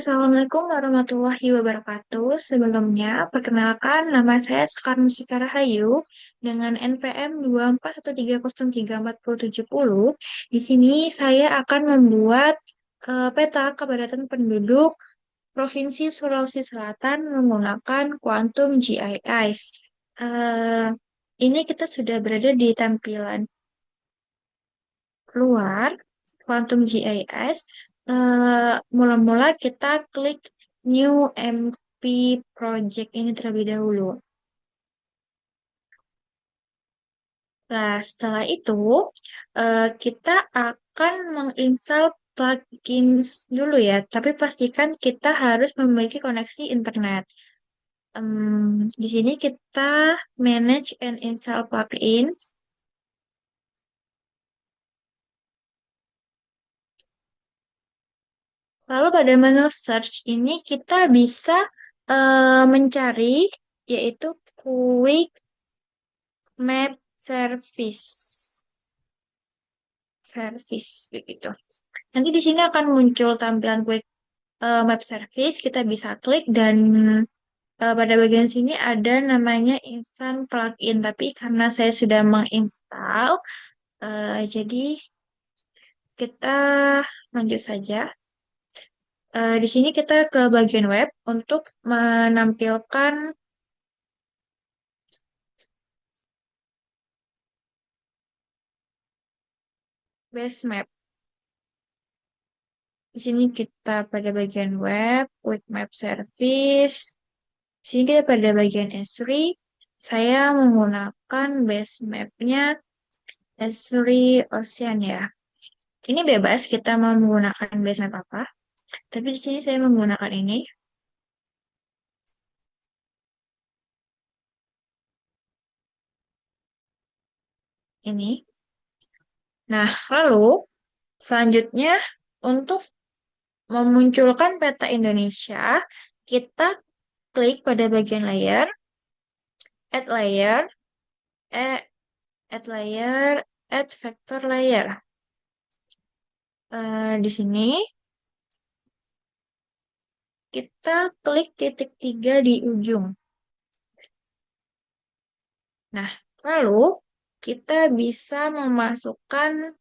Assalamualaikum warahmatullahi wabarakatuh. Sebelumnya, perkenalkan nama saya Sekar Mustika Rahayu dengan NPM 241303470. Di sini saya akan membuat peta kepadatan penduduk Provinsi Sulawesi Selatan menggunakan Quantum GIS. Eh, ini kita sudah berada di tampilan keluar Quantum GIS. Mula-mula kita klik New MP Project ini terlebih dahulu. Nah, setelah itu kita akan menginstal plugins dulu ya, tapi pastikan kita harus memiliki koneksi internet. Di sini kita manage and install plugins. Lalu pada menu search ini kita bisa mencari yaitu Quick Map Service begitu. Nanti di sini akan muncul tampilan Quick Map Service. Kita bisa klik dan pada bagian sini ada namanya Instant Plugin. Tapi karena saya sudah menginstal, jadi kita lanjut saja. Di sini kita ke bagian web untuk menampilkan base map. Di sini kita pada bagian web, quick map service. Di sini kita pada bagian Esri. Saya menggunakan base mapnya Esri Ocean ya. Ini bebas kita mau menggunakan base map apa. Tapi di sini saya menggunakan ini. Ini. Nah, lalu selanjutnya untuk memunculkan peta Indonesia, kita klik pada bagian layer, add layer, eh, add layer, add vector layer. Di sini kita klik titik 3 di ujung. Nah, lalu kita bisa memasukkan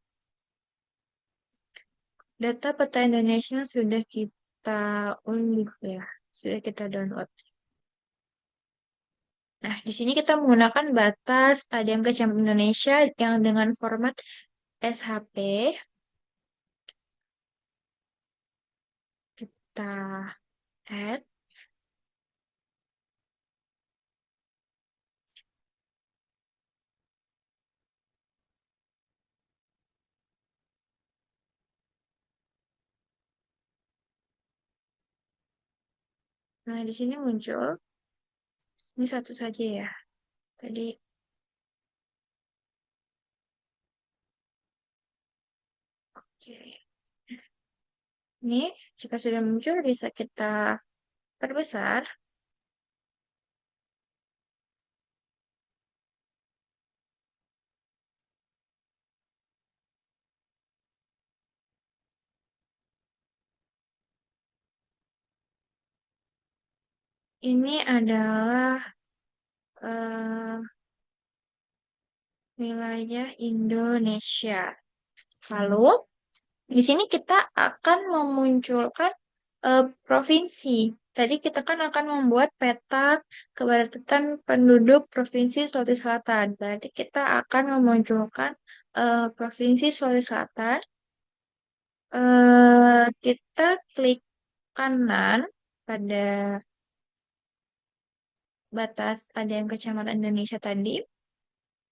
data peta Indonesia yang sudah kita unduh ya, sudah kita download. Nah, di sini kita menggunakan batas ADM Kecamatan Indonesia yang dengan format SHP. Kita add. Nah, di sini muncul. Ini satu saja ya. Tadi, oke. Ini, jika sudah muncul, bisa kita perbesar. Ini adalah eh, wilayah Indonesia. Lalu, di sini kita akan memunculkan provinsi. Tadi kita kan akan membuat peta kepadatan penduduk Provinsi Sulawesi Selatan. Berarti kita akan memunculkan Provinsi Sulawesi Selatan. Kita klik kanan pada batas ADM Kecamatan Indonesia tadi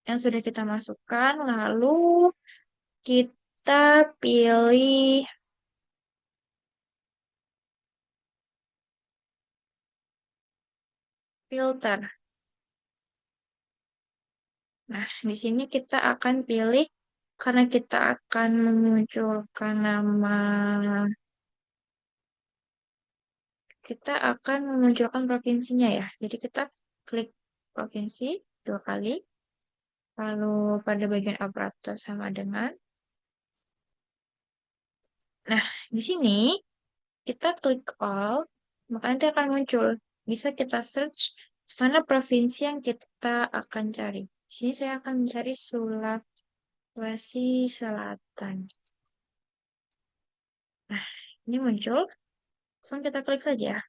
yang sudah kita masukkan. Lalu kita pilih filter. Nah, di sini kita akan pilih karena kita akan memunculkan nama, kita akan memunculkan provinsinya ya. Jadi kita klik provinsi dua kali, lalu pada bagian operator sama dengan. Nah, di sini kita klik all, maka nanti akan muncul. Bisa kita search mana provinsi yang kita akan cari. Di sini saya akan mencari Sulawesi Selatan. Nah, ini muncul. Langsung kita klik saja.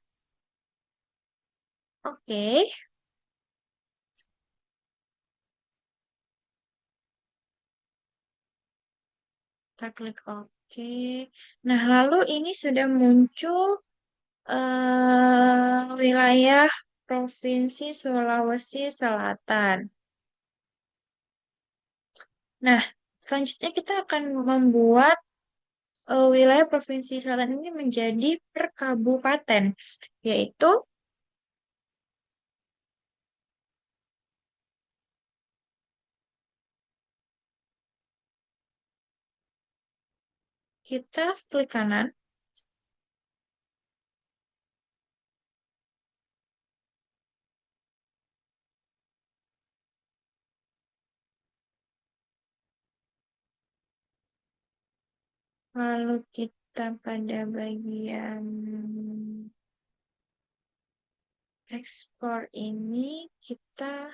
Oke, kita klik oke. Nah, lalu ini sudah muncul wilayah Provinsi Sulawesi Selatan. Nah, selanjutnya kita akan membuat wilayah Provinsi Selatan ini menjadi per kabupaten, yaitu kita klik kanan, lalu kita pada bagian ekspor ini kita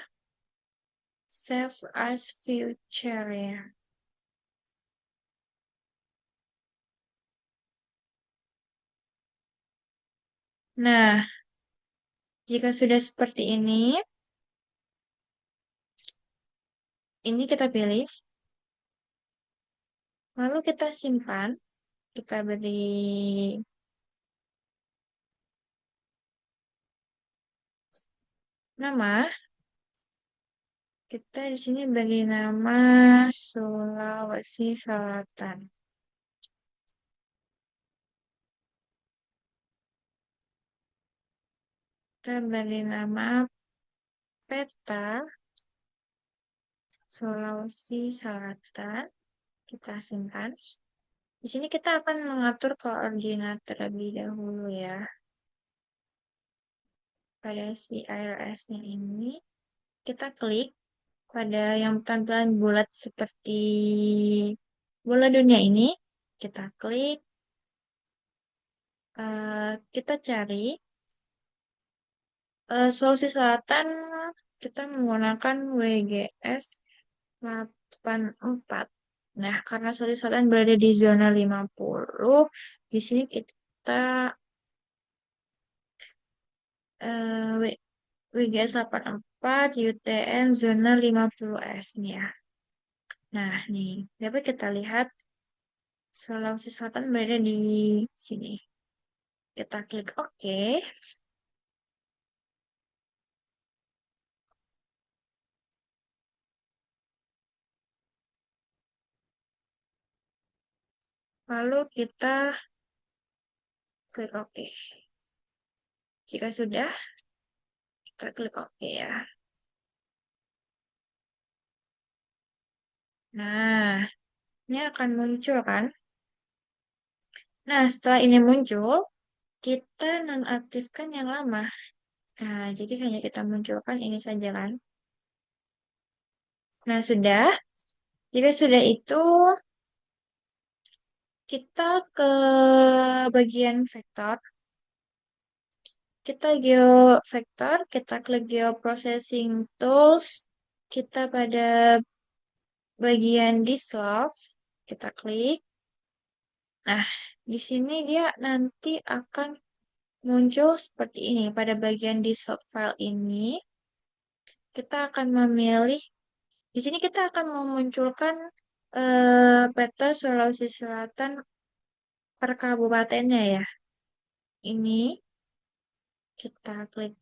save as future ya. Nah, jika sudah seperti ini kita pilih, lalu kita simpan, kita beri nama, kita di sini beri nama Sulawesi Selatan. Kita beri nama peta Sulawesi Selatan. Kita simpan. Di sini kita akan mengatur koordinat terlebih dahulu ya. Pada si IRS-nya ini, kita klik pada yang tampilan bulat seperti bola dunia ini. Kita klik, kita cari Sulawesi Selatan, kita menggunakan WGS 84. Nah, karena Sulawesi Selatan berada di zona 50, di sini kita WGS 84, UTM zona 50S nih ya. Nah, nih, dapat kita lihat Sulawesi Selatan berada di sini. Kita klik OK. Lalu kita klik OK. Jika sudah, kita klik OK ya. Nah, ini akan muncul kan? Nah, setelah ini muncul, kita nonaktifkan yang lama. Nah, jadi hanya kita munculkan ini saja kan. Nah, sudah. Jika sudah itu, kita ke bagian vektor. Kita geovektor, kita klik geoprocessing tools. Kita pada bagian dislove, kita klik. Nah, di sini dia nanti akan muncul seperti ini. Pada bagian dislove file ini, kita akan memilih. Di sini kita akan memunculkan peta Sulawesi Selatan per kabupatennya ya. Ini kita klik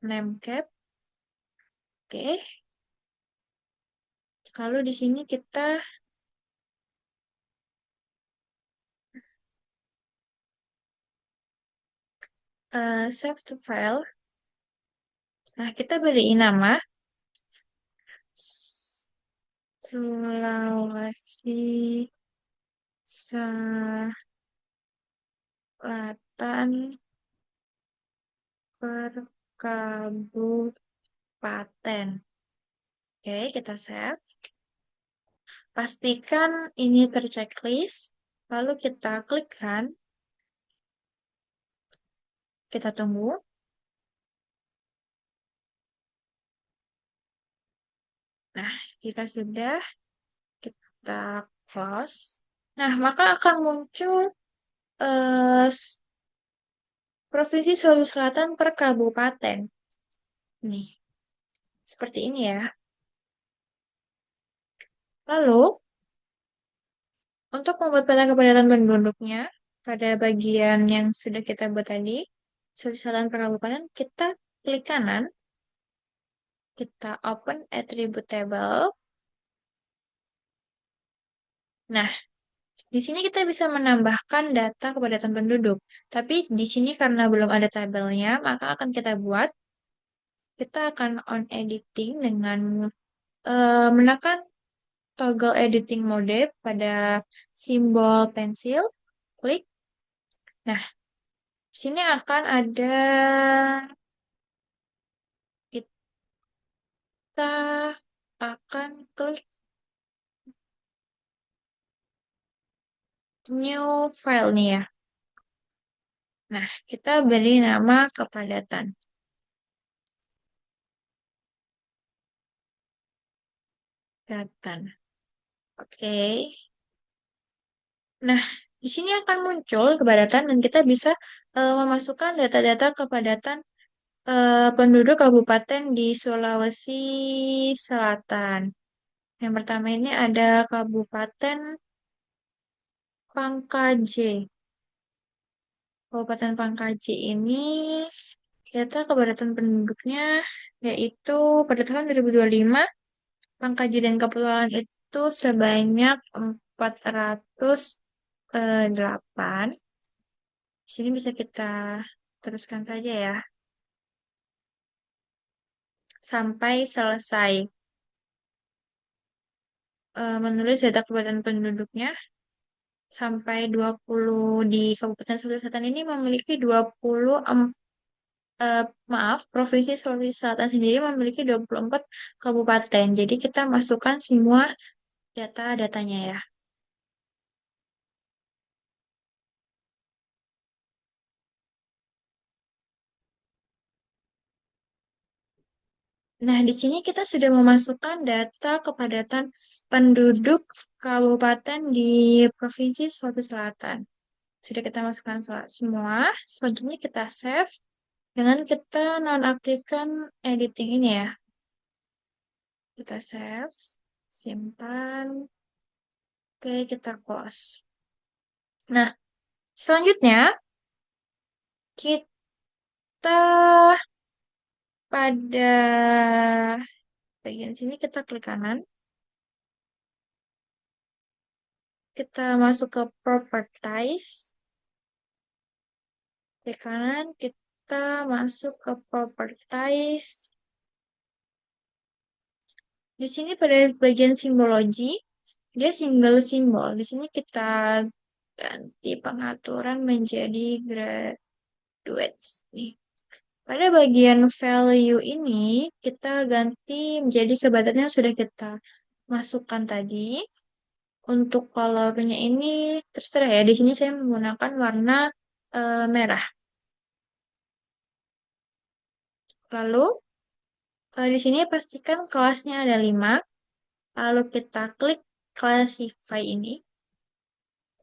name cap. Oke. Lalu di sini kita save to file. Nah, kita beri nama Sulawesi Selatan per kabupaten. Oke, kita save. Pastikan ini terchecklist. Lalu kita klik kan. Kita tunggu. Nah, jika sudah, kita close. Nah, maka akan muncul Provinsi Sulawesi Selatan per kabupaten. Nih, seperti ini ya. Lalu, untuk membuat peta kepadatan penduduknya, pada bagian yang sudah kita buat tadi, Sulawesi Selatan per kabupaten, kita klik kanan, kita open attribute table. Nah, di sini kita bisa menambahkan data kepadatan penduduk. Tapi di sini karena belum ada tabelnya, maka akan kita buat. Kita akan on editing dengan menekan toggle editing mode pada simbol pensil, klik. Nah, di sini akan ada kita akan klik new file nih ya. Nah, kita beri nama kepadatan. Kepadatan. Oke. Nah, di sini akan muncul kepadatan dan kita bisa memasukkan data-data kepadatan penduduk kabupaten di Sulawesi Selatan. Yang pertama ini ada Kabupaten Pangkaje. Kabupaten Pangkaje ini data kepadatan penduduknya yaitu pada tahun 2025 Pangkaje dan Kepulauan itu sebanyak 408. Di sini bisa kita teruskan saja ya sampai selesai menulis data kepadatan penduduknya sampai 20 di Kabupaten Sulawesi Selatan ini memiliki 20 eh, maaf, Provinsi Sulawesi Selatan sendiri memiliki 24 kabupaten. Jadi kita masukkan semua data-datanya ya. Nah, di sini kita sudah memasukkan data kepadatan penduduk kabupaten di Provinsi Sulawesi Selatan. Sudah kita masukkan semua. Selanjutnya kita save dengan kita nonaktifkan editing ini ya. Kita save, simpan, oke kita close. Nah, selanjutnya kita pada bagian sini kita klik kanan, kita masuk ke properties, klik kanan, kita masuk ke properties. Di sini pada bagian simbologi, dia single simbol. Di sini kita ganti pengaturan menjadi graduates. Nih. Pada bagian value ini, kita ganti menjadi kepadatan yang sudah kita masukkan tadi. Untuk colornya ini terserah ya. Di sini saya menggunakan warna merah. Lalu di sini pastikan kelasnya ada 5. Lalu kita klik classify ini.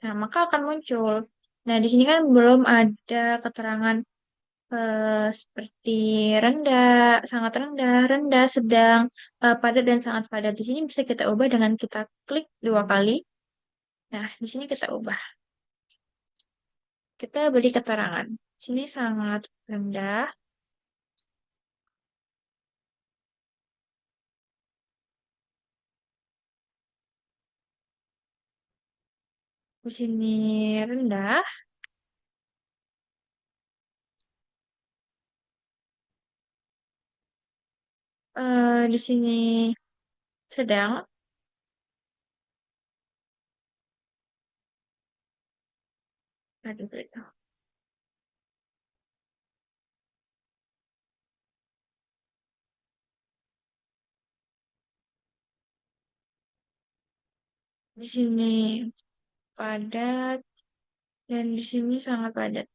Nah, maka akan muncul. Nah, di sini kan belum ada keterangan seperti rendah, sangat rendah, rendah, sedang, padat, dan sangat padat. Di sini bisa kita ubah dengan kita klik 2 kali. Nah, di sini kita ubah. Kita beri keterangan. Di sini sangat rendah. Di sini rendah. Di sini sedang. Aduh, aduh. Di sini padat. Dan di sini sangat padat.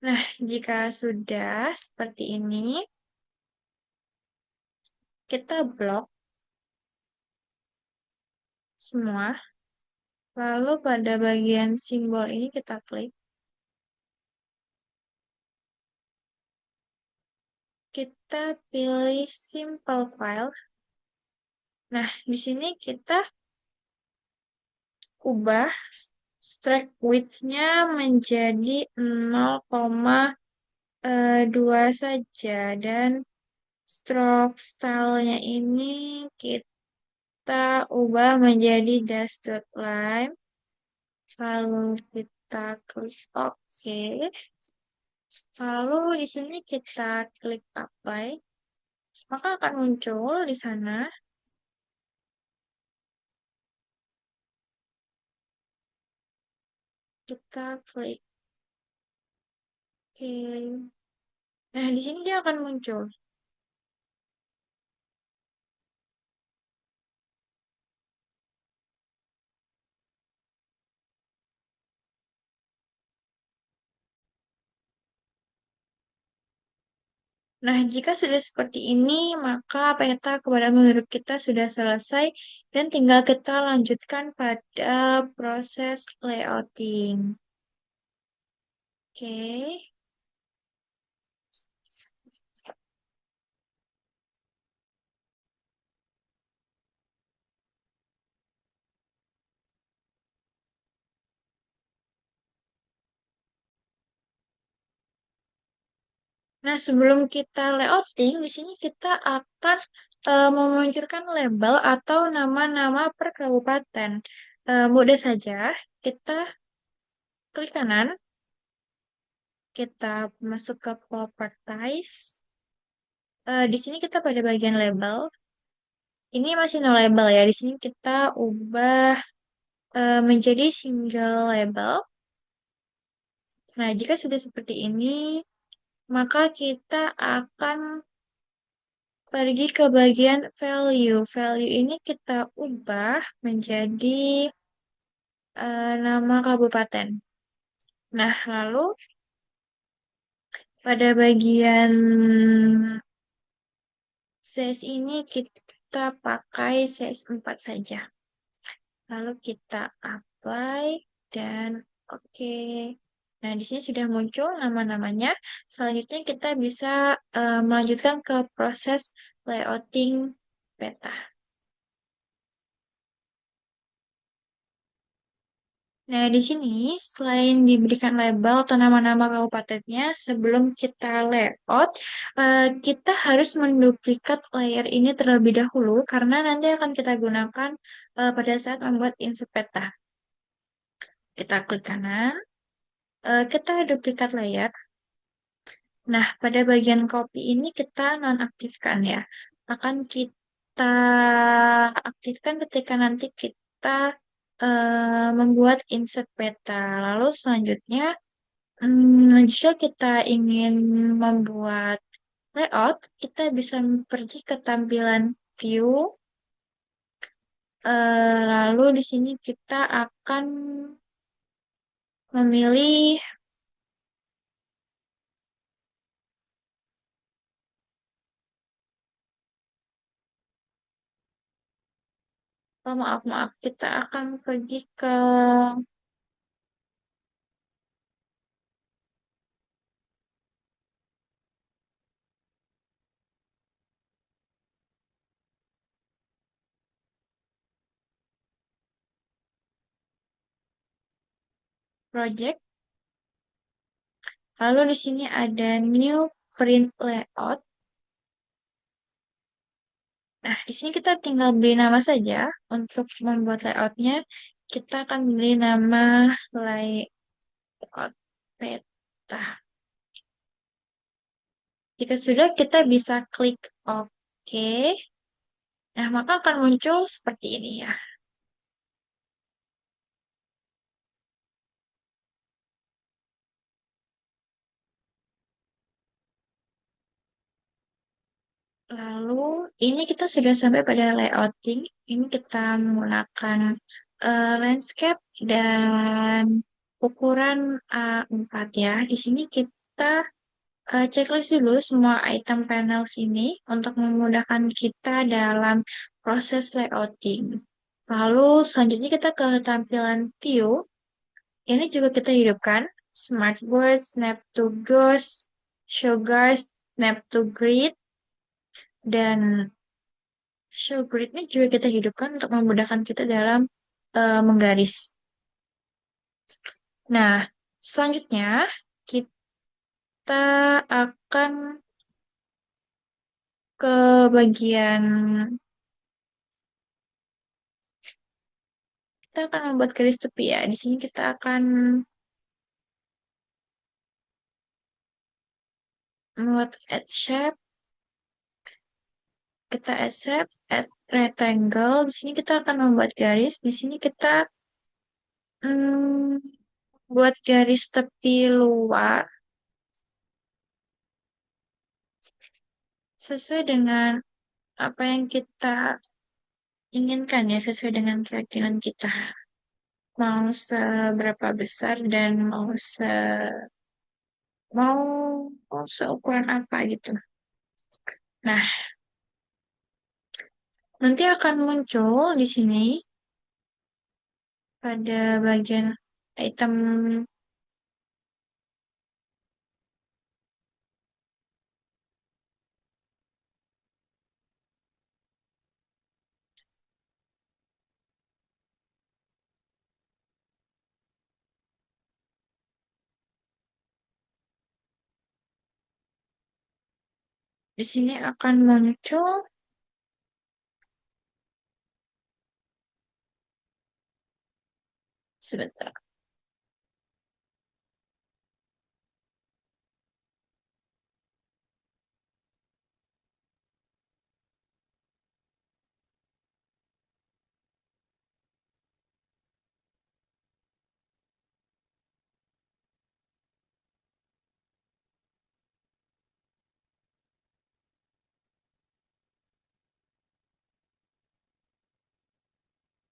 Nah, jika sudah seperti ini, kita blok semua. Lalu pada bagian simbol ini kita klik. Kita pilih simple file. Nah, di sini kita ubah strike width-nya menjadi 0,2 saja. Dan stroke style-nya ini kita ubah menjadi dash dot line. Lalu kita klik OK. Lalu di sini kita klik apply. Maka akan muncul di sana. Kita klik OK. Nah, di sini dia akan muncul. Nah, jika sudah seperti ini, maka peta keberadaan menurut kita sudah selesai dan tinggal kita lanjutkan pada proses layouting. Oke. Nah, sebelum kita layouting, di sini kita akan memunculkan label atau nama-nama per kabupaten. Mudah saja, kita klik kanan, kita masuk ke properties. Di sini kita pada bagian label. Ini masih no label ya. Di sini kita ubah menjadi single label. Nah, jika sudah seperti ini, maka kita akan pergi ke bagian value. Value ini kita ubah menjadi nama kabupaten. Nah, lalu pada bagian size ini kita pakai size 4 saja. Lalu kita apply dan oke. Nah, di sini sudah muncul nama-namanya. Selanjutnya kita bisa melanjutkan ke proses layouting peta. Nah, di sini selain diberikan label atau nama-nama kabupatennya, sebelum kita layout, kita harus menduplikat layer ini terlebih dahulu karena nanti akan kita gunakan pada saat membuat insert peta. Kita klik kanan, kita duplikat layer. Nah, pada bagian copy ini kita nonaktifkan ya. Akan kita aktifkan ketika nanti kita membuat insert peta. Lalu selanjutnya, jika kita ingin membuat layout, kita bisa pergi ke tampilan view. Lalu di sini kita akan memilih, oh, maaf, kita akan pergi ke project. Lalu di sini ada new print layout. Nah, di sini kita tinggal beri nama saja. Untuk membuat layoutnya, kita akan beri nama layout peta. Jika sudah, kita bisa klik OK. Nah, maka akan muncul seperti ini ya. Lalu, ini kita sudah sampai pada layouting. Ini kita menggunakan landscape dan ukuran A4 ya. Di sini kita kita checklist dulu semua item panel sini untuk memudahkan kita dalam proses layouting. Lalu selanjutnya kita ke tampilan view. Ini juga kita hidupkan Smart Board, Snap to Ghost, Show Guys, Snap to Grid, dan Show Grid ini juga kita hidupkan untuk memudahkan kita dalam menggaris. Nah, selanjutnya kita akan ke bagian kita akan membuat garis tepi ya. Di sini kita akan membuat add shape, kita add shape, add rectangle. Di sini kita akan membuat garis. Di sini kita hmm, buat garis tepi luar sesuai dengan apa yang kita inginkan ya, sesuai dengan keyakinan kita. Mau seberapa besar dan mau, mau seukuran apa gitu. Nah, nanti akan muncul di sini pada bagian item. Di sini akan muncul sebentar.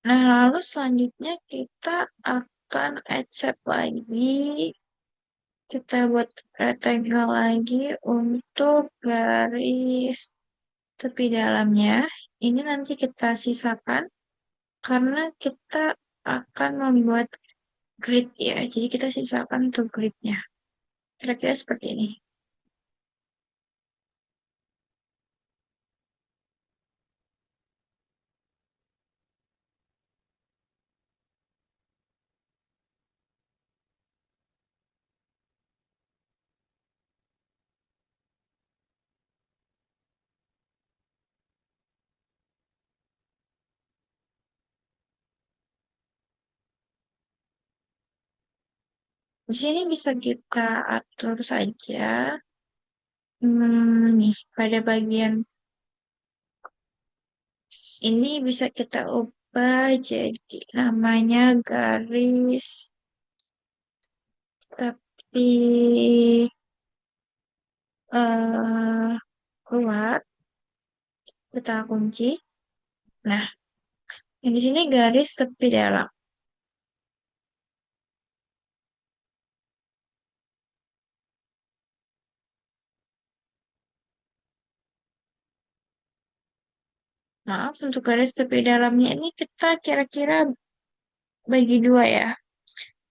Nah, lalu selanjutnya kita akan accept lagi. Kita buat rectangle lagi untuk garis tepi dalamnya. Ini nanti kita sisakan karena kita akan membuat grid ya. Jadi kita sisakan untuk gridnya. Kira-kira seperti ini. Di sini bisa kita atur saja. Nih, pada bagian ini bisa kita ubah jadi namanya garis tapi kuat. Kita kunci. Nah, yang di sini garis tepi dalam. Maaf, untuk garis tepi dalamnya ini kita kira-kira bagi dua ya.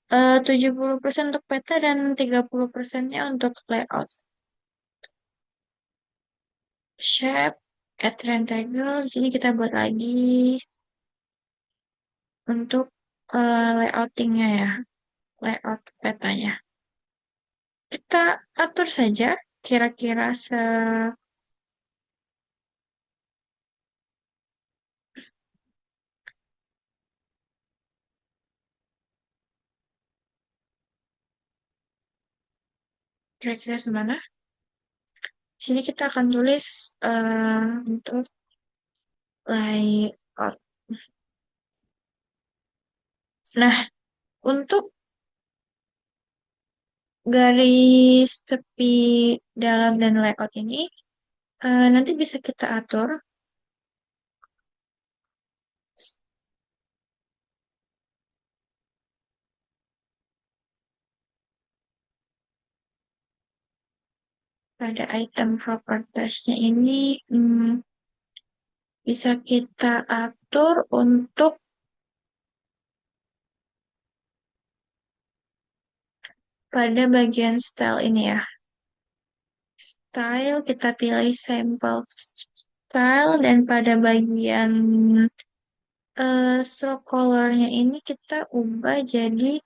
70% untuk peta dan 30%-nya untuk layout. Shape, add rectangle, di sini kita buat lagi untuk layoutingnya ya, layout petanya. Kita atur saja kira-kira kira-kira semana. Di sini kita akan tulis untuk layout. Nah, untuk garis tepi dalam dan layout ini nanti bisa kita atur Pada item propertiesnya ini bisa kita atur untuk pada bagian style ini ya. Style, kita pilih sampel style dan pada bagian stroke colornya ini kita ubah jadi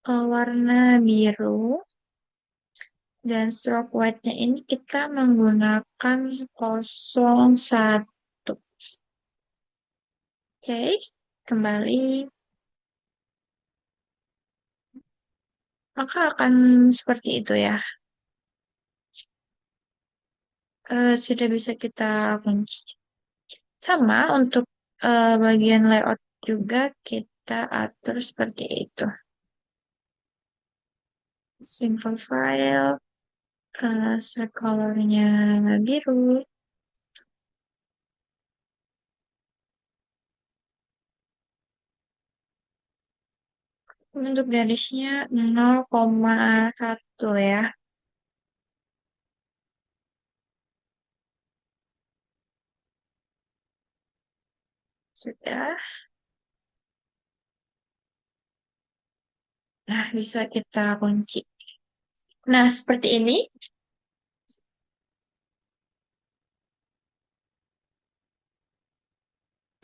warna biru dan stroke white-nya ini kita menggunakan 01. Oke, kembali. Maka akan seperti itu ya. Sudah bisa kita kunci. Sama untuk bagian layout juga kita atur seperti itu. Simple file, colornya biru. Untuk garisnya 0,1 ya. Sudah. Nah, bisa kita kunci. Nah, seperti ini.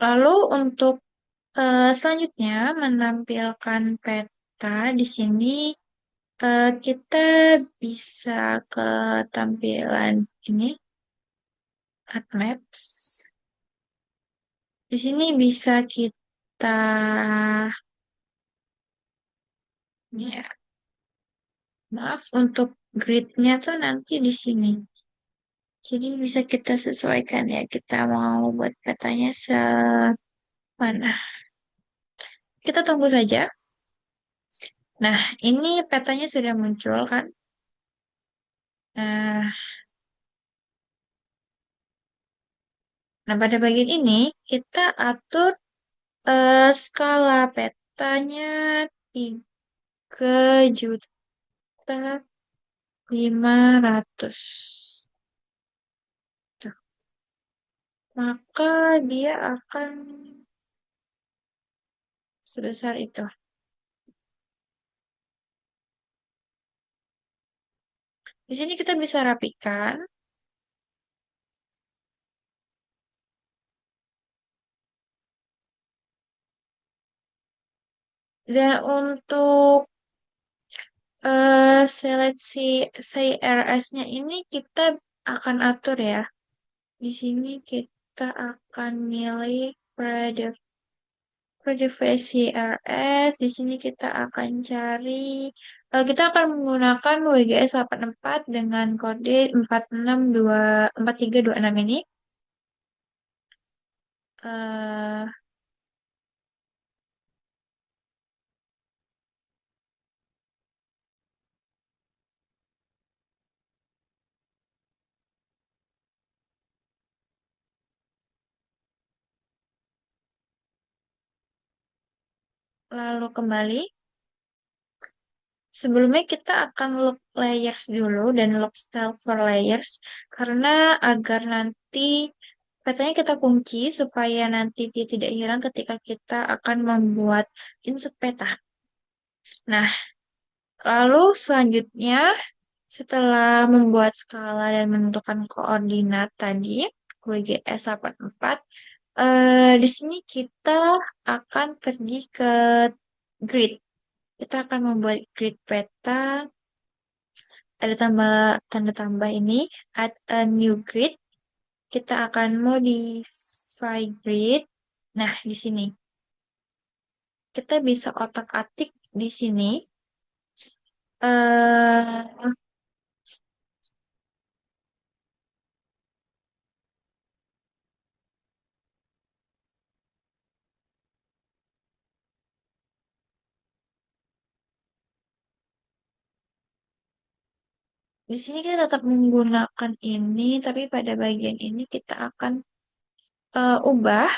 Lalu untuk selanjutnya menampilkan peta di sini kita bisa ke tampilan ini Add Maps. Di sini bisa kita ya, maaf untuk gridnya tuh nanti di sini. Jadi bisa kita sesuaikan ya kita mau buat petanya semana. Kita tunggu saja. Nah, ini petanya sudah muncul kan? Nah, nah, pada bagian ini kita atur skala petanya 3.500. Tuh. Maka dia akan sebesar itu. Di sini kita bisa rapikan. Dan untuk seleksi CRS-nya ini kita akan atur ya. Di sini kita akan milih Privacy CRS. Di sini kita akan cari, kita akan menggunakan WGS 84 dengan kode 4326 ini. Eh, lalu kembali. Sebelumnya kita akan lock layers dulu dan lock style for layers karena agar nanti petanya kita kunci supaya nanti dia tidak hilang ketika kita akan membuat insert peta. Nah, lalu selanjutnya setelah membuat skala dan menentukan koordinat tadi WGS 84, di sini kita akan pergi ke grid. Kita akan membuat grid peta. Ada tanda tambah ini, add a new grid. Kita akan modify grid. Nah, di sini kita bisa otak-atik di sini. eh di sini kita tetap menggunakan ini, tapi pada bagian ini kita akan ubah.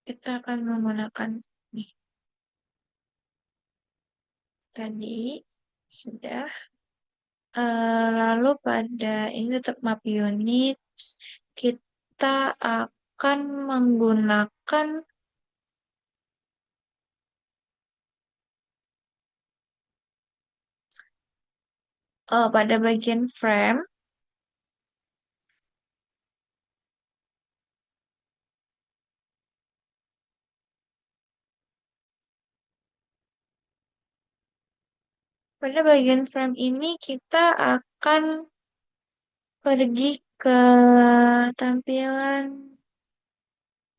Kita akan menggunakan nih tadi sudah. Lalu pada ini tetap map unit, kita akan menggunakan pada bagian frame. Pada bagian frame ini kita akan pergi ke tampilan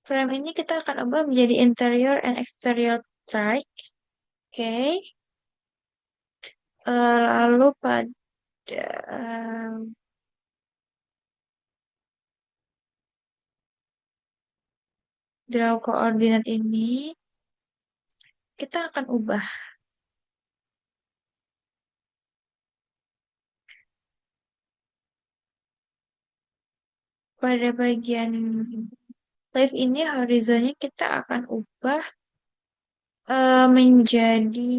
frame ini kita akan ubah menjadi interior and exterior track. Oke. Lalu pada draw koordinat ini kita akan ubah pada bagian live ini horizonnya kita akan ubah menjadi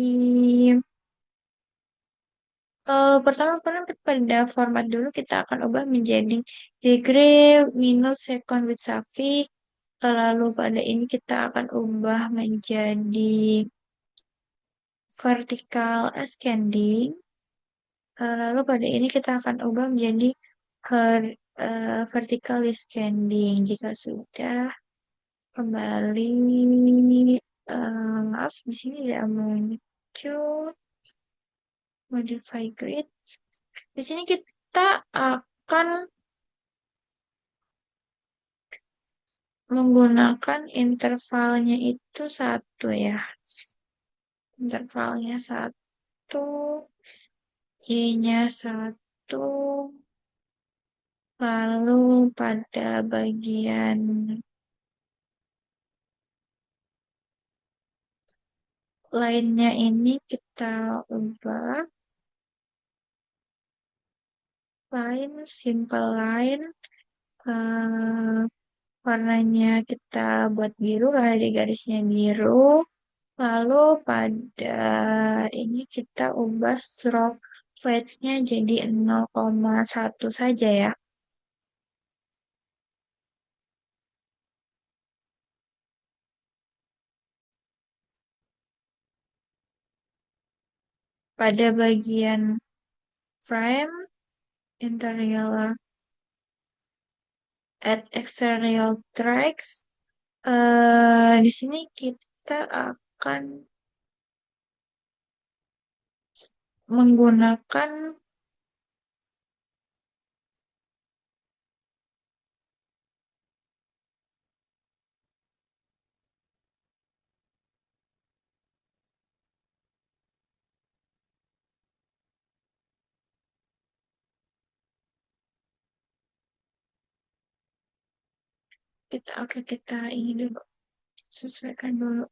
pertama pada format dulu kita akan ubah menjadi degree, minute, second with suffix. Lalu pada ini kita akan ubah menjadi vertical ascending. Lalu pada ini kita akan ubah menjadi vertical descending. Jika sudah kembali, maaf di sini tidak muncul modify grid. Di sini kita akan menggunakan intervalnya itu satu ya. Intervalnya satu, Y-nya satu, lalu pada bagian lainnya ini kita ubah line, simple line, eh, warnanya kita buat biru karena di garisnya biru. Lalu pada ini kita ubah stroke rate-nya jadi 0,1 saja ya. Pada bagian frame, interior, at exterior tracks, di sini kita akan menggunakan kita ini dulu sesuaikan dulu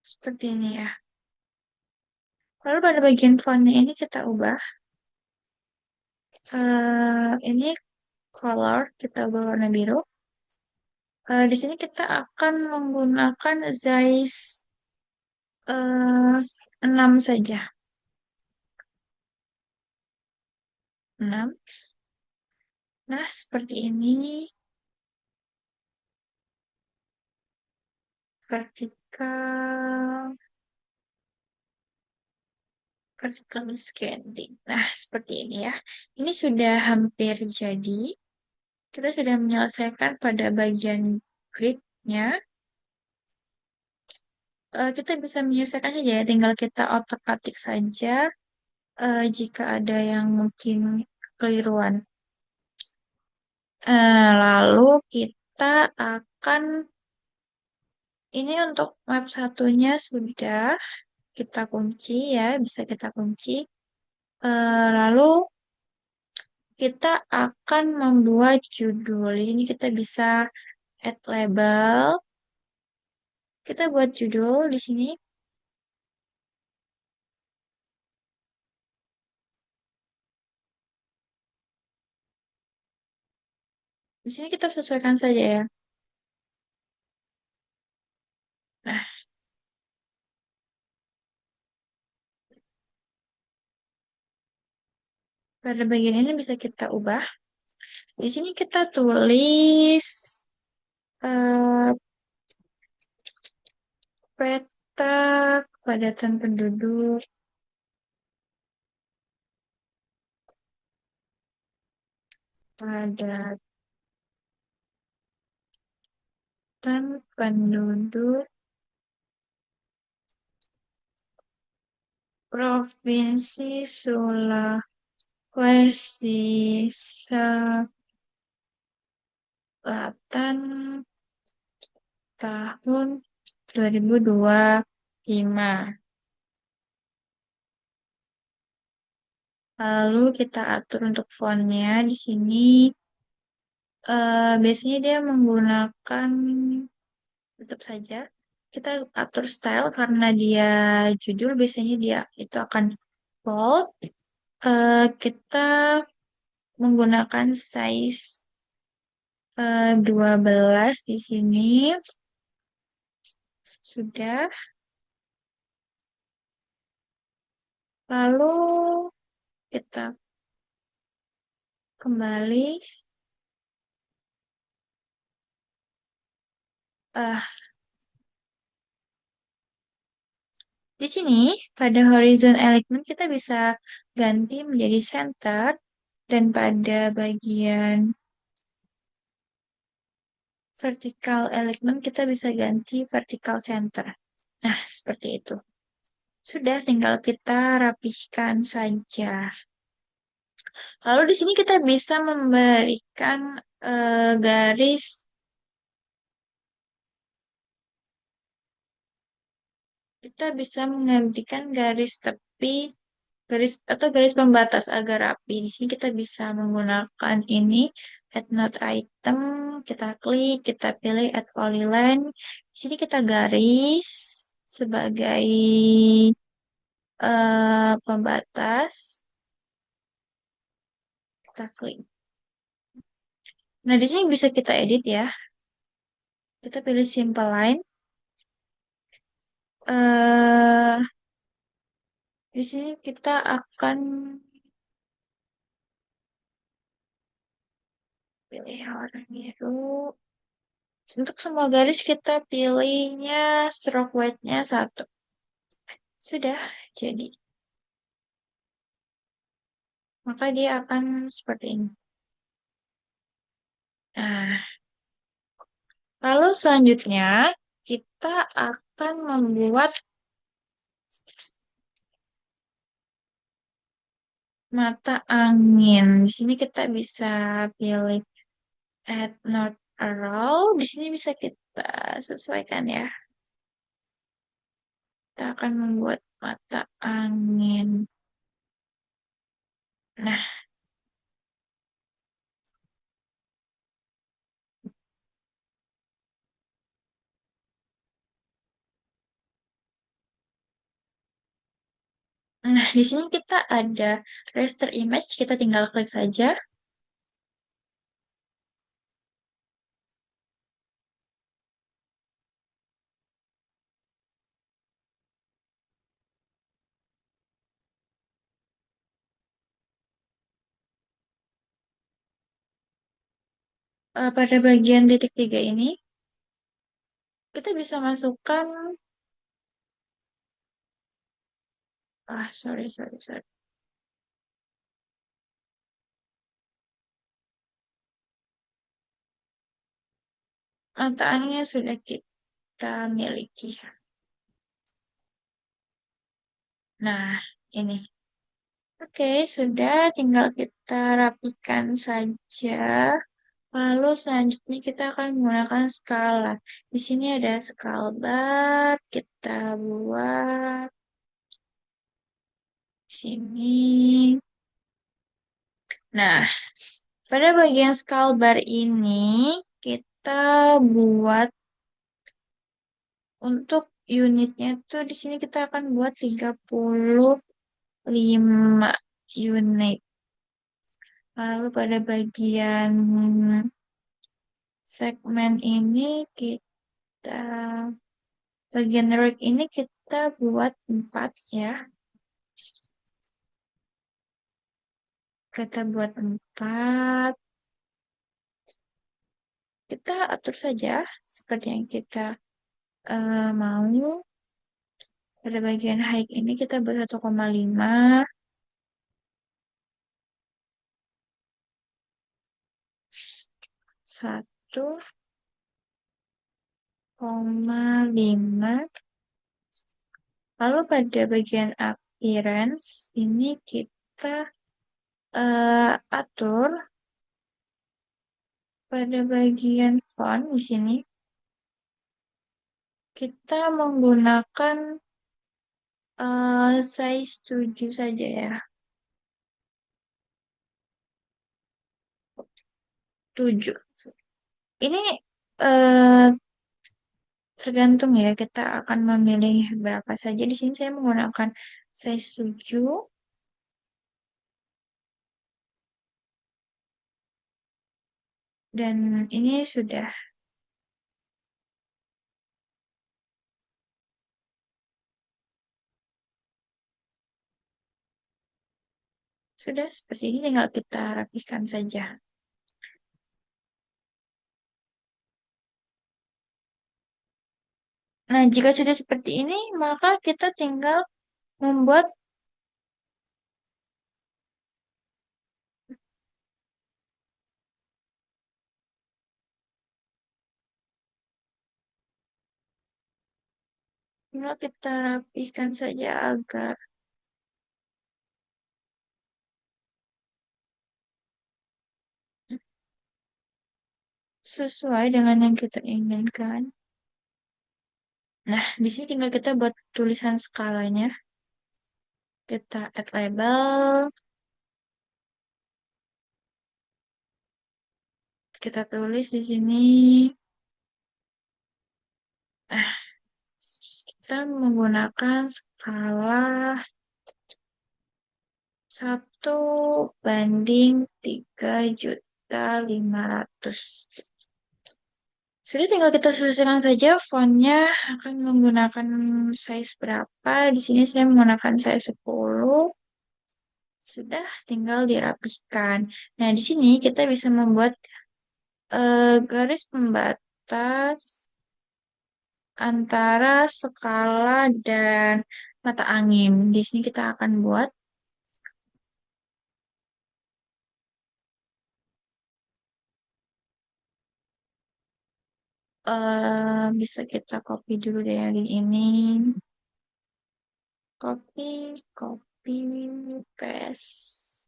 seperti ini ya. Lalu pada bagian fontnya ini kita ubah. Ini color kita ubah warna biru. Di sini kita akan menggunakan size 6 saja. 6. Nah, seperti ini. Vertikal. Vertical scanning. Nah, seperti ini ya. Ini sudah hampir jadi. Kita sudah menyelesaikan pada bagian gridnya. Kita bisa menyelesaikan saja ya. Tinggal kita otak-atik saja jika ada yang mungkin keliruan. Lalu kita akan ini untuk map satunya sudah kita kunci ya, bisa kita kunci. Lalu kita akan membuat judul. Ini kita bisa add label. Kita buat judul di sini. Di sini kita sesuaikan saja ya. Nah, pada bagian ini bisa kita ubah. Di sini kita tulis eh, peta kepadatan penduduk, kepadatan penduduk Provinsi Sulawesi Selatan tahun 2025. Lalu kita atur untuk fontnya di sini. Biasanya dia menggunakan tutup saja. Kita atur style karena dia judul biasanya dia itu akan bold. Kita menggunakan size 12 di sini. Sudah. Lalu kita kembali. eh di sini pada horizon alignment kita bisa ganti menjadi center dan pada bagian vertical alignment kita bisa ganti vertical center. Nah, seperti itu. Sudah tinggal kita rapihkan saja. Lalu di sini kita bisa memberikan garis. Kita bisa menggantikan garis tepi, garis atau garis pembatas agar rapi. Di sini kita bisa menggunakan ini, add node item, kita klik, kita pilih add polyline. Di sini kita garis sebagai pembatas, kita klik. Nah, di sini bisa kita edit ya. Kita pilih simple line. eh di sini kita akan pilih warna biru. Untuk semua garis kita pilihnya stroke weight-nya 1. Sudah jadi. Maka dia akan seperti ini. Nah, lalu selanjutnya kita akan membuat mata angin. Di sini kita bisa pilih add not arrow. Di sini bisa kita sesuaikan ya. Kita akan membuat mata angin. Nah, di sini kita ada raster image. Kita tinggal klik saja. Pada bagian titik 3 ini, kita bisa masukkan, sorry. Mata anginnya sudah kita miliki. Nah, ini. Oke, sudah tinggal kita rapikan saja. Lalu selanjutnya kita akan menggunakan skala. Di sini ada skala bar, kita buat di sini. Nah, pada bagian skala bar ini kita buat untuk unitnya tuh di sini kita akan buat 35 unit. Lalu pada bagian Segmen ini kita, bagian right ini kita buat 4 ya. Kita buat 4. Kita atur saja seperti yang kita mau. Pada bagian height ini kita buat 1,5. 1,5. Lalu pada bagian appearance ini kita atur pada bagian font di sini kita menggunakan size 7 saja ya. 7. Ini eh, tergantung ya, kita akan memilih berapa saja. Di sini saya menggunakan size 7 dan ini sudah seperti ini, tinggal kita rapikan saja. Nah, jika sudah seperti ini, maka kita tinggal membuat tinggal kita rapikan saja agar sesuai dengan yang kita inginkan. Nah, di sini tinggal kita buat tulisan skalanya. Kita add label, kita tulis di sini. Nah, kita menggunakan skala 1:3.500. Sudah, tinggal kita sesuaikan saja fontnya akan menggunakan size berapa. Di sini saya menggunakan size 10. Sudah, tinggal dirapihkan. Nah, di sini kita bisa membuat garis pembatas antara skala dan mata angin. Di sini kita akan buat bisa kita copy dulu deh yang ini. Copy, copy, paste.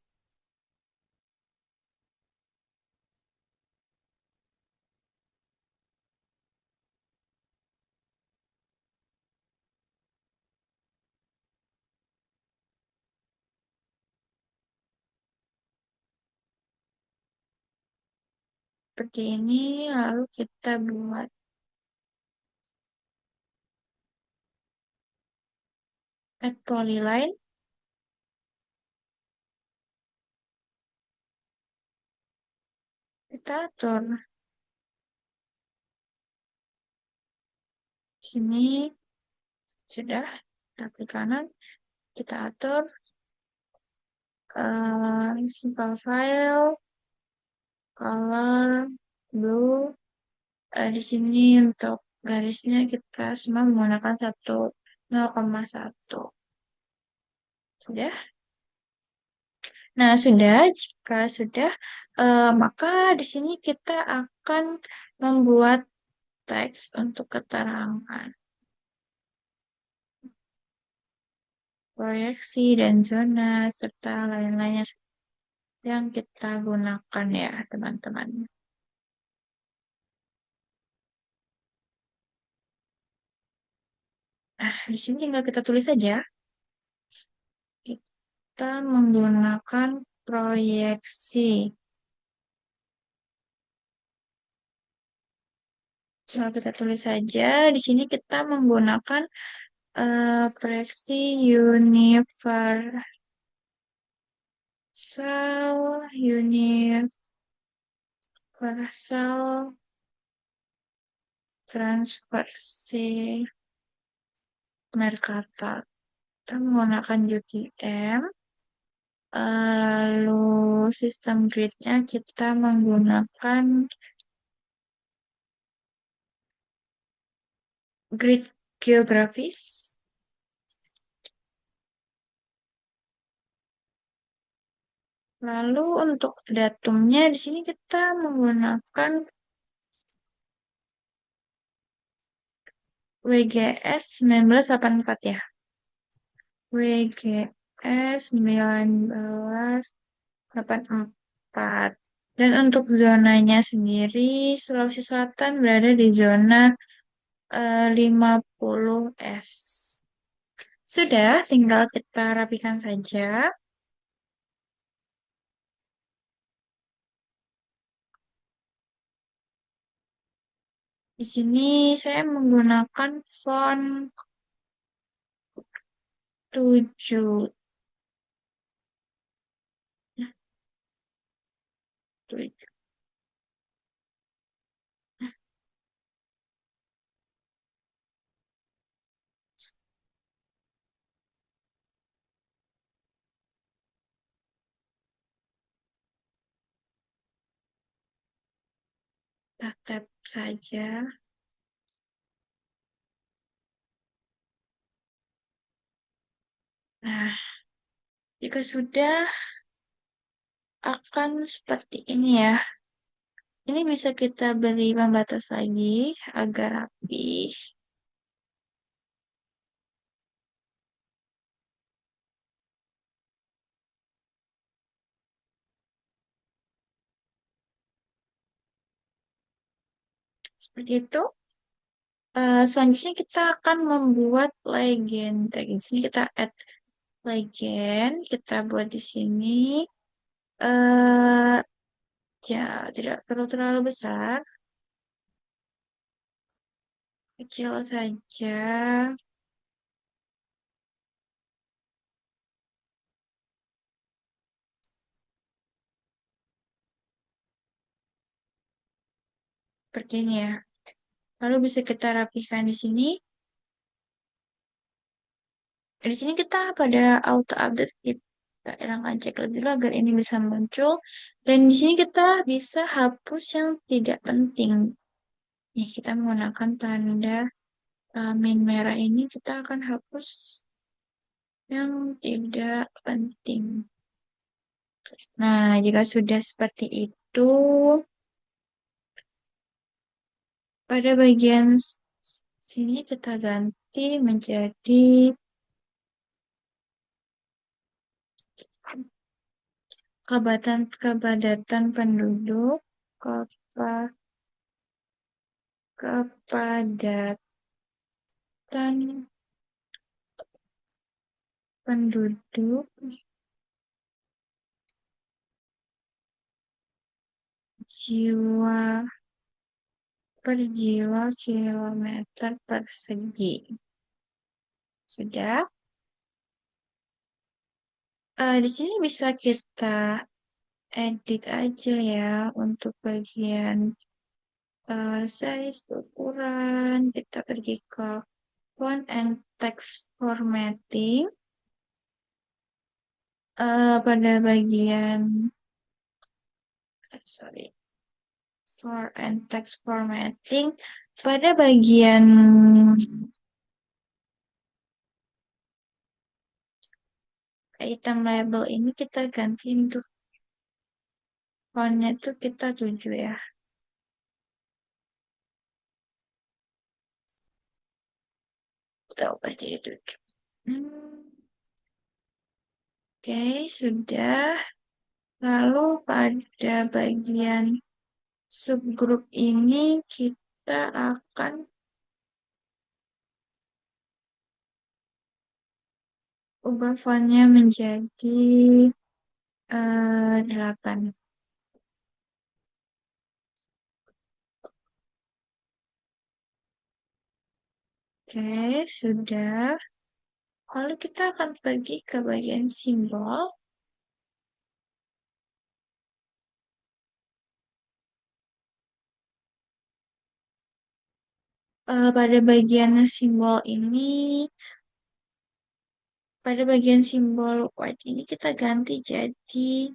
Seperti ini, lalu kita buat add polyline. Kita atur sini, sudah, kita klik kanan, kita atur simple file, color, blue. Di sini untuk garisnya kita semua menggunakan 0,1. Sudah? Nah, sudah. Jika sudah, maka di sini kita akan membuat teks untuk keterangan, proyeksi, dan zona, serta lain-lainnya yang kita gunakan ya, teman-teman. Nah, di sini tinggal kita tulis saja. Kita menggunakan proyeksi. Tinggal kita tulis saja. Di sini kita menggunakan proyeksi universal transversi Mercator. Kita menggunakan UTM. Lalu sistem grid-nya kita menggunakan grid geografis. Lalu untuk datumnya di sini kita menggunakan WGS 1984 ya. WGS 1984. Dan untuk zonanya sendiri, Sulawesi Selatan berada di zona 50S. Sudah, tinggal kita rapikan saja. Di sini saya menggunakan font 7. 7. Kita tap saja. Nah, jika sudah akan seperti ini ya. Ini bisa kita beri pembatas lagi agar rapi. Seperti itu. Selanjutnya kita akan membuat legend. Di sini kita add legend. Kita buat di sini. eh Ya, tidak perlu terlalu besar. Kecil saja. Seperti ini ya. Lalu bisa kita rapikan di sini. Di sini kita pada auto update kita hilangkan checklist dulu agar ini bisa muncul. Dan di sini kita bisa hapus yang tidak penting. Nih, kita menggunakan tanda main merah ini kita akan hapus yang tidak penting. Nah, jika sudah seperti itu, pada bagian sini kita ganti menjadi kepadatan penduduk, kepa- kepadatan penduduk jiwa per jiwa kilometer persegi. Sudah. Di sini bisa kita edit aja ya untuk bagian size, ukuran. Kita pergi ke font and text formatting. Pada bagian sorry, for and text formatting. Pada bagian item label ini kita ganti untuk fontnya tuh kita 7 ya. Kita ubah jadi 7. Oke, sudah. Lalu pada bagian subgroup ini kita akan ubah fontnya menjadi 8. Oke, sudah. Lalu kita akan pergi ke bagian simbol. Pada bagian simbol ini, pada bagian simbol white ini kita ganti jadi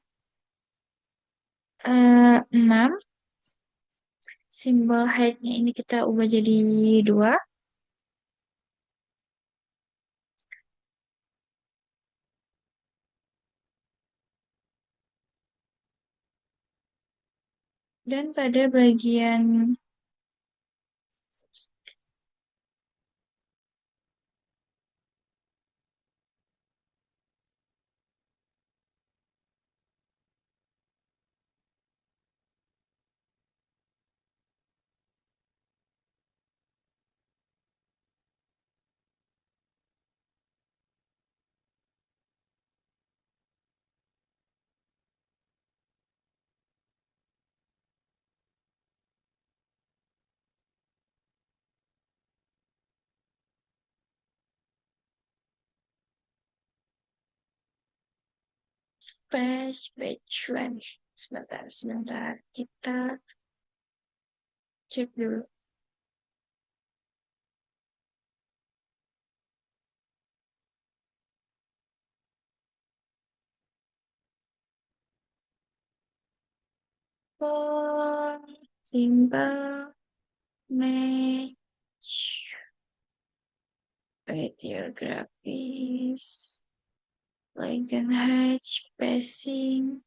6. Simbol height-nya ini kita ubah jadi 2. Dan pada bagian page range. Sebentar. Kita cek dulu. Oh, simbol match videografis, legend height, spacing,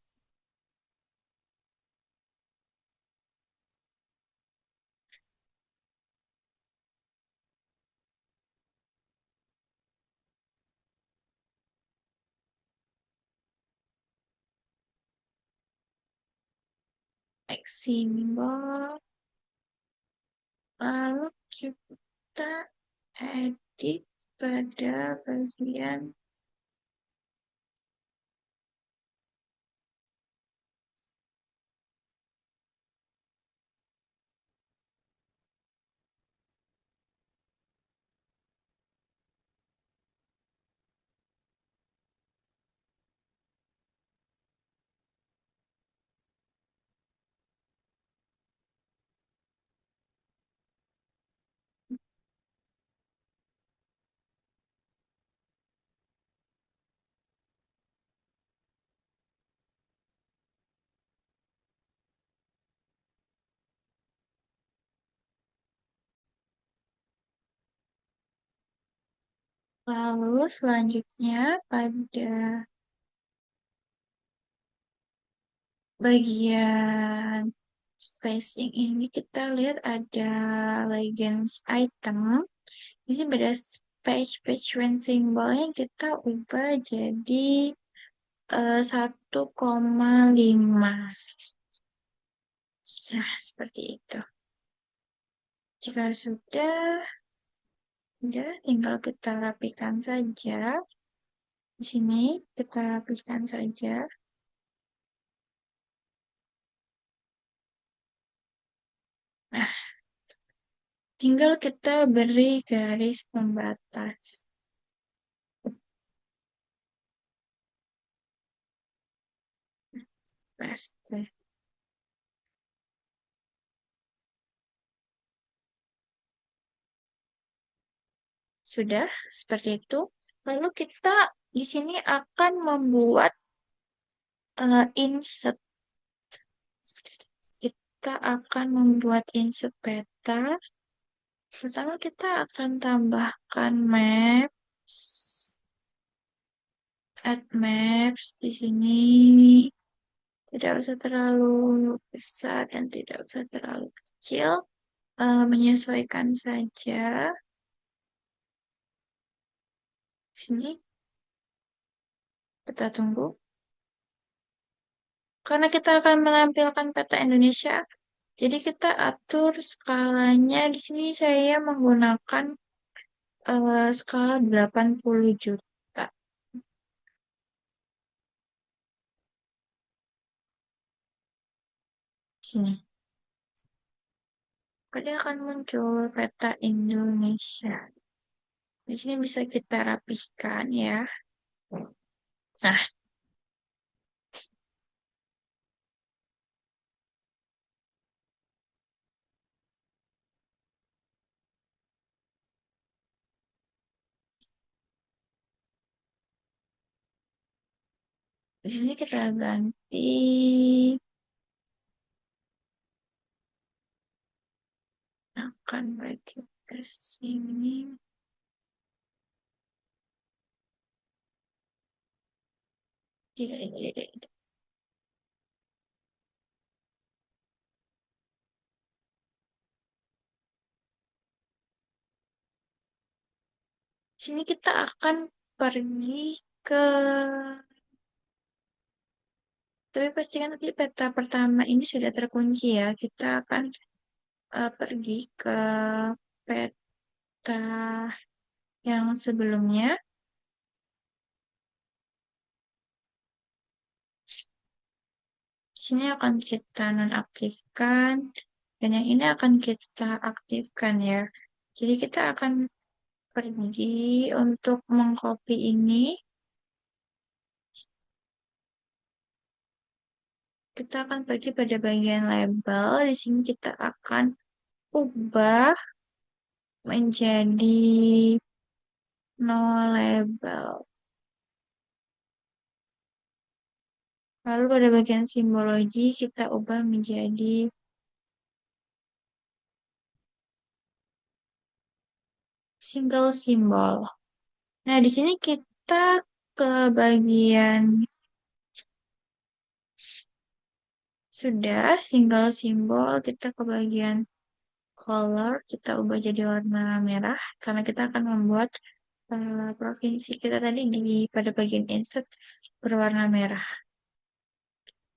X simbol. Lalu kita edit pada bagian lalu selanjutnya pada bagian spacing ini kita lihat ada legends item. Di sini pada page range simbolnya kita ubah jadi 1,5. Nah, seperti itu. Jika sudah tinggal kita rapikan saja. Di sini kita rapikan saja. Nah, tinggal kita beri garis pembatas. Paste. Sudah, seperti itu. Lalu kita di sini akan membuat insert. Kita akan membuat insert peta. Pertama kita akan tambahkan maps. Add maps di sini tidak usah terlalu besar dan tidak usah terlalu kecil. Menyesuaikan saja. Sini kita tunggu. Karena kita akan menampilkan peta Indonesia, jadi kita atur skalanya. Di sini saya menggunakan skala 80 juta. Sini. Pada akan muncul peta Indonesia. Di sini bisa kita rapihkan ya. Nah, Di sini kita ganti akan pergi ke sini. Tidak, tidak, tidak. Sini kita akan pergi ke, tapi pastikan nanti peta pertama ini sudah terkunci ya. Kita akan pergi ke peta yang sebelumnya. Sini akan kita nonaktifkan dan yang ini akan kita aktifkan ya. Jadi kita akan pergi untuk mengcopy ini. Kita akan pergi pada bagian label. Di sini kita akan ubah menjadi no label. Lalu pada bagian simbologi kita ubah menjadi single simbol. Nah, di sini kita ke bagian sudah single simbol, kita ke bagian color, kita ubah jadi warna merah karena kita akan membuat provinsi kita tadi di pada bagian insert berwarna merah.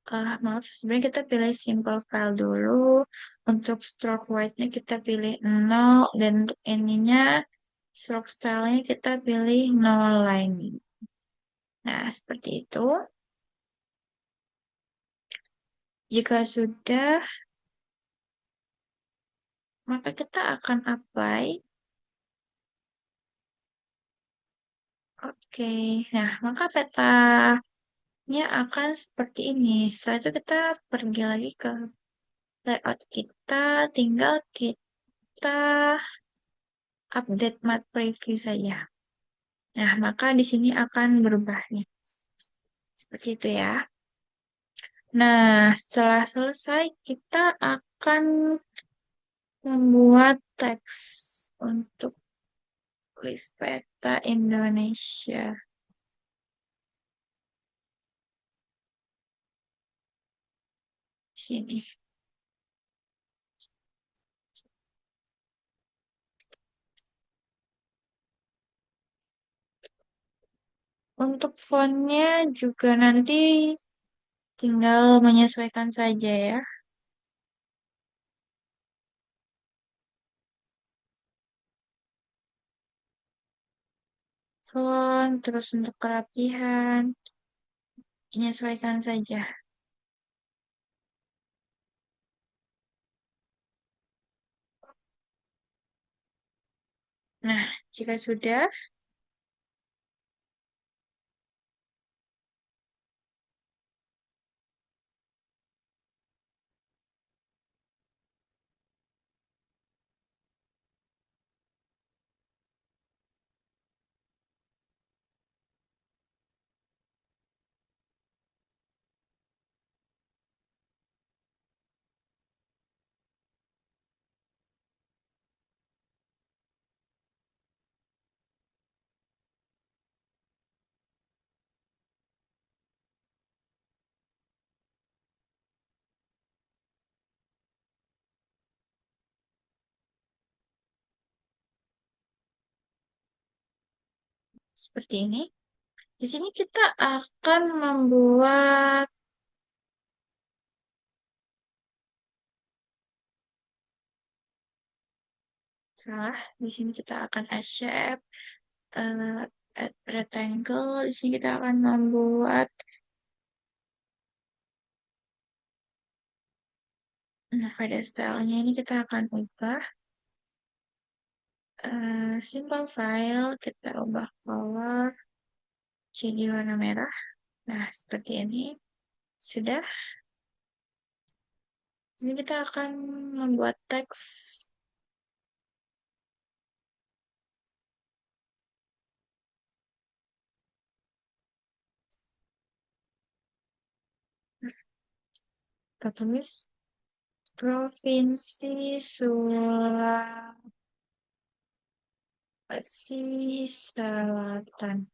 Maaf, sebenarnya kita pilih simple file dulu. Untuk stroke white-nya kita pilih 0 dan untuk ininya stroke style-nya kita pilih no line. Nah, seperti itu. Jika sudah, maka kita akan apply. Oke, nah maka petanya akan seperti ini. Setelah itu kita pergi lagi ke layout kita, tinggal kita update map preview saja. Nah, maka di sini akan berubah nih. Seperti itu ya. Nah, setelah selesai kita akan membuat teks untuk list peta Indonesia. Di sini. Untuk fontnya juga nanti tinggal menyesuaikan saja ya. Font, terus untuk kerapihan, menyesuaikan saja. Nah, jika sudah, seperti ini. Di sini kita akan membuat, salah, di sini kita akan add shape, add rectangle, di sini kita akan membuat, nah pada stylenya ini kita akan ubah, simple file, kita ubah color, jadi warna merah. Nah, seperti ini. Sudah. Di sini kita akan membuat teks. Tulis Provinsi Sulawesi Selatan.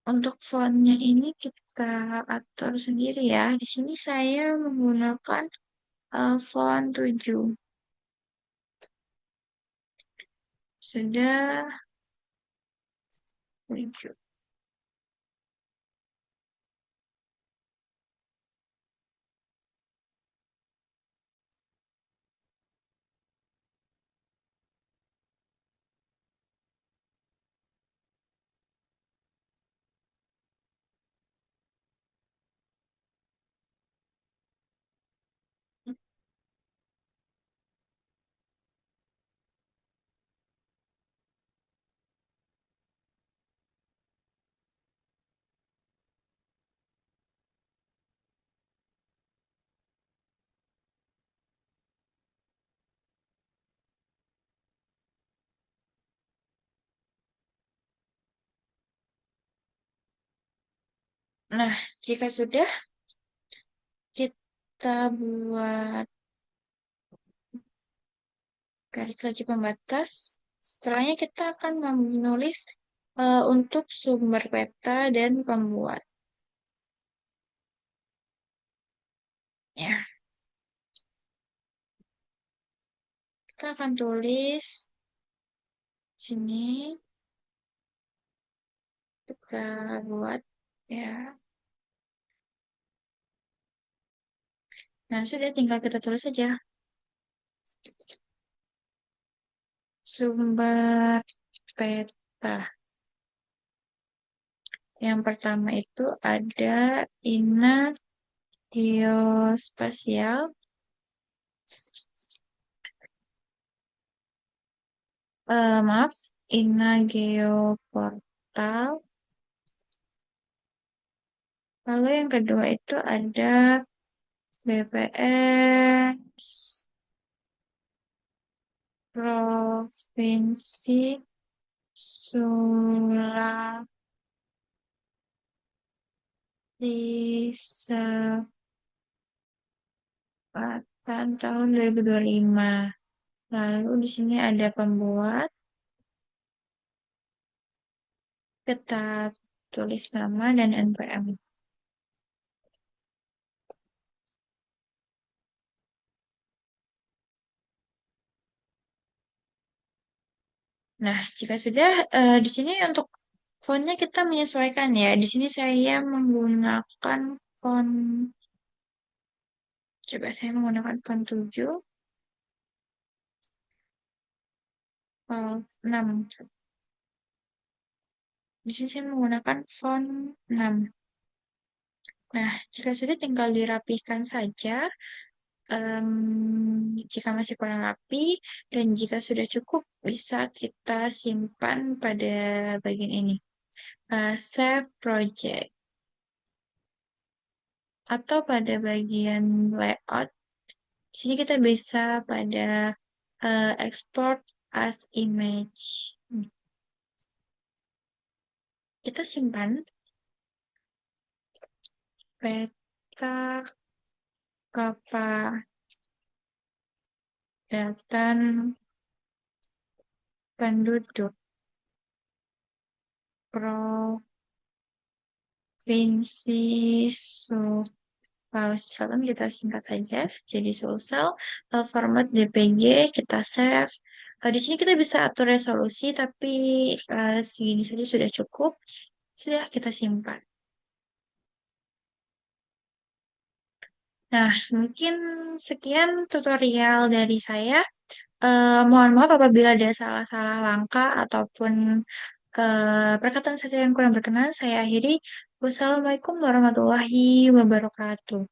Untuk fontnya ini kita atur sendiri ya. Di sini saya menggunakan font 7. Sudah 7. Nah, jika sudah, kita buat garis laju pembatas. Setelahnya kita akan menulis untuk sumber peta dan pembuat. Ya, kita akan tulis sini, kita buat ya. Nah, sudah tinggal kita tulis saja sumber peta. Yang pertama itu ada Ina Geospasial, maaf, Ina Geoportal. Lalu yang kedua itu ada BPS Provinsi Sulawesi Selatan tahun 2025. Lalu di sini ada pembuat, kita tulis nama dan NPM. Nah, jika sudah, di sini untuk fontnya kita menyesuaikan ya. Di sini saya menggunakan font, coba saya menggunakan font 7, 6. Di sini saya menggunakan font 6. Nah, jika sudah tinggal dirapihkan saja. Jika masih kurang rapi dan jika sudah cukup, bisa kita simpan pada bagian ini. Save project. Atau pada bagian layout. Di sini kita bisa pada export as image. Kita simpan peta kepadatan penduduk Provinsi Sulawesi Selatan kita singkat saja jadi Sulsel. Format DPG kita save. Di sini kita bisa atur resolusi tapi segini saja sudah cukup. Sudah kita simpan. Nah, mungkin sekian tutorial dari saya. Mohon maaf apabila ada salah-salah langkah ataupun perkataan saya yang kurang berkenan. Saya akhiri. Wassalamualaikum warahmatullahi wabarakatuh.